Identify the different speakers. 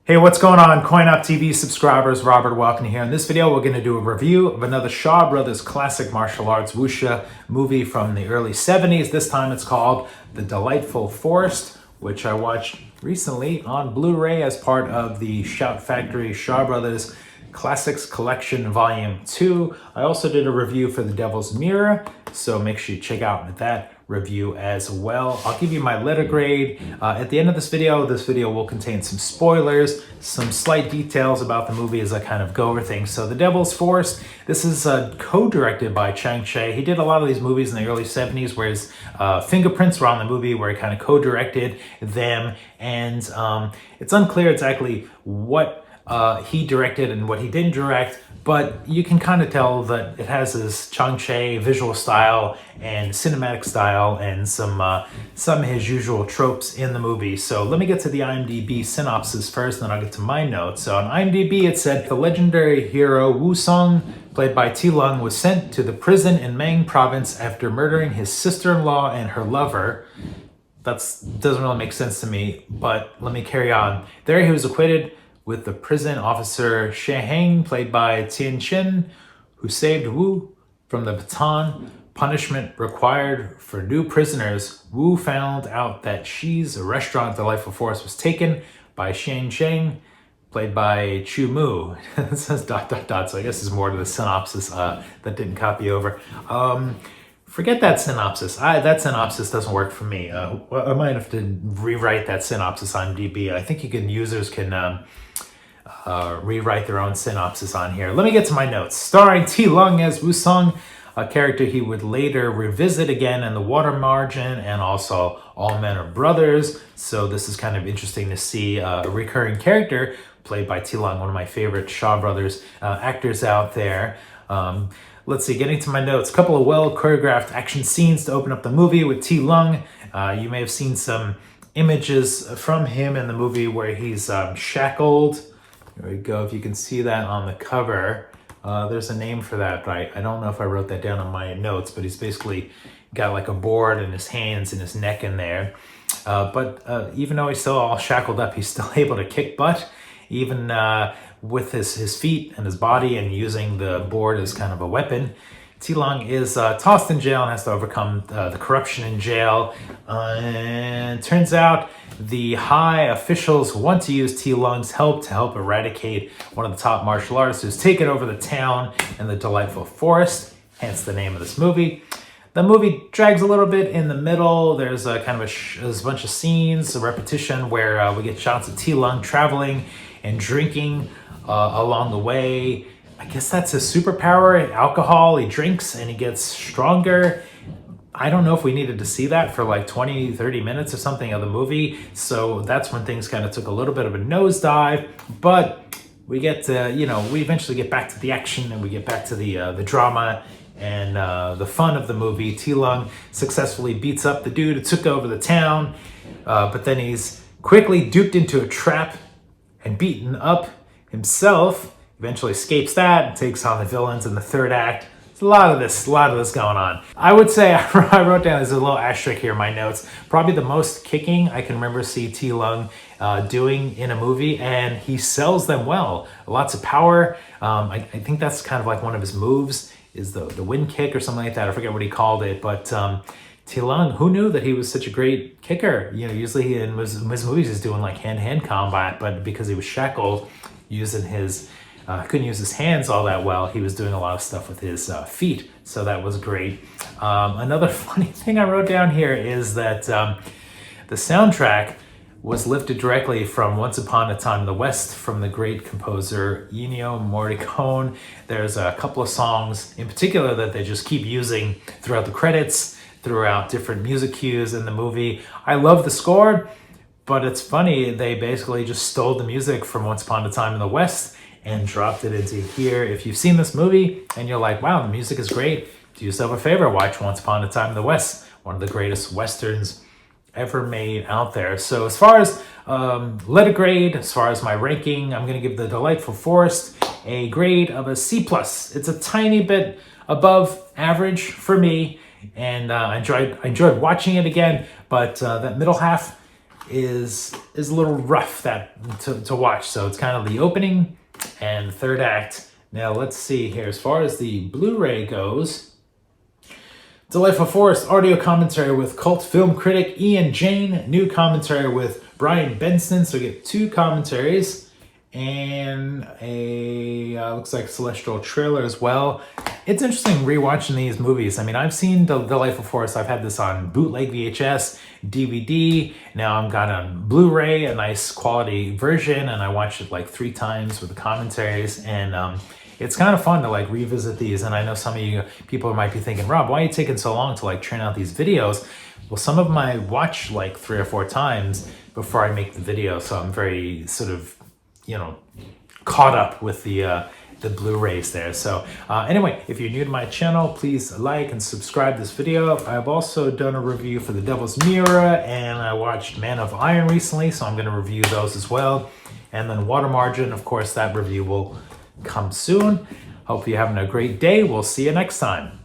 Speaker 1: Hey, what's going on, Coin Up TV subscribers? Robert Welkin here. In this video, we're going to do a review of another Shaw Brothers classic martial arts wuxia movie from the early 70s. This time it's called The Delightful Forest, which I watched recently on Blu-ray as part of the Shout Factory Shaw Brothers Classics Collection Volume 2. I also did a review for The Devil's Mirror, so make sure you check out that review as well. I'll give you my letter grade at the end of this video. This video will contain some spoilers, some slight details about the movie as I kind of go over things. So The Devil's Forest, this is co-directed by Chang Che. He did a lot of these movies in the early 70s where his fingerprints were on the movie, where he kind of co-directed them, and it's unclear exactly what he directed and what he didn't direct, but you can kind of tell that it has his Chang Che visual style and cinematic style and some of his usual tropes in the movie. So let me get to the IMDb synopsis first, then I'll get to my notes. So on IMDb it said, the legendary hero Wu Song, played by Ti Lung, was sent to the prison in Meng province after murdering his sister-in-law and her lover. That doesn't really make sense to me, but let me carry on. There he was acquitted, with the prison officer She Heng, played by Tien Chin, who saved Wu from the baton punishment required for new prisoners. Wu found out that Xi's restaurant Delightful Forest was taken by Xian Cheng, played by Chu Mu. It says ... so I guess there's more to the synopsis that didn't copy over. Forget that synopsis. That synopsis doesn't work for me. I might have to rewrite that synopsis on DB. I think users can rewrite their own synopsis on here. Let me get to my notes. Starring Ti Lung as Wu Song, a character he would later revisit again in The Water Margin and also All Men Are Brothers. So this is kind of interesting to see a recurring character played by Ti Lung, one of my favorite Shaw Brothers actors out there. Let's see, getting to my notes. A couple of well-choreographed action scenes to open up the movie with Ti Lung. You may have seen some images from him in the movie where he's shackled. There we go, if you can see that on the cover. There's a name for that, but I don't know if I wrote that down on my notes, but he's basically got like a board in his hands and his neck in there. But even though he's still all shackled up, he's still able to kick butt, even with his feet and his body, and using the board as kind of a weapon. Ti Lung is tossed in jail and has to overcome the corruption in jail. And turns out the high officials want to use Ti Lung's help to help eradicate one of the top martial artists who's taken over the town in the Delightful Forest, hence the name of this movie. The movie drags a little bit in the middle. There's a kind of there's a bunch of scenes, a repetition where we get shots of Ti Lung traveling and drinking along the way. I guess that's his superpower, alcohol. He drinks and he gets stronger. I don't know if we needed to see that for like 20, 30 minutes or something of the movie. So that's when things kind of took a little bit of a nosedive. But we get to, we eventually get back to the action and we get back to the drama and the fun of the movie. Ti Lung successfully beats up the dude who took over the town, but then he's quickly duped into a trap and beaten up himself. Eventually escapes that and takes on the villains in the third act. There's a lot of this going on. I would say, I wrote down, there's a little asterisk here in my notes, probably the most kicking I can remember see Ti Lung doing in a movie, and he sells them well. Lots of power. I think that's kind of like one of his moves, is the wind kick or something like that. I forget what he called it, but Ti Lung, who knew that he was such a great kicker? Usually in his movies he's doing like hand-to-hand combat, but because he was shackled, using his couldn't use his hands all that well, he was doing a lot of stuff with his feet, so that was great. Another funny thing I wrote down here is that the soundtrack was lifted directly from Once Upon a Time in the West from the great composer Ennio Morricone. There's a couple of songs in particular that they just keep using throughout the credits, throughout different music cues in the movie. I love the score, but it's funny, they basically just stole the music from Once Upon a Time in the West and dropped it into here. If you've seen this movie and you're like, wow, the music is great, do yourself a favor, watch Once Upon a Time in the West, one of the greatest Westerns ever made out there. So as far as letter grade, as far as my ranking, I'm gonna give The Delightful Forest a grade of a C+. It's a tiny bit above average for me, and I enjoyed watching it again, but that middle half, is a little rough to watch. So it's kind of the opening and third act. Now let's see here. As far as the Blu-ray goes, Delightful Forest audio commentary with cult film critic Ian Jane, new commentary with Brian Benson. So we get 2 commentaries and a looks like Celestial trailer as well. It's interesting rewatching these movies. I mean, I've seen the Delightful Forest. I've had this on bootleg VHS, DVD. Now I've got on Blu-ray, a nice quality version, and I watched it like 3 times with the commentaries. And it's kind of fun to like revisit these. And I know some of you people might be thinking, Rob, why are you taking so long to like churn out these videos? Well, some of them I watch like 3 or 4 times before I make the video. So I'm very sort of, you know, caught up with the Blu-rays there. So anyway, if you're new to my channel, please like and subscribe this video. I've also done a review for The Devil's Mirror, and I watched Man of Iron recently, so I'm going to review those as well. And then Water Margin, of course, that review will come soon. Hope you're having a great day. We'll see you next time.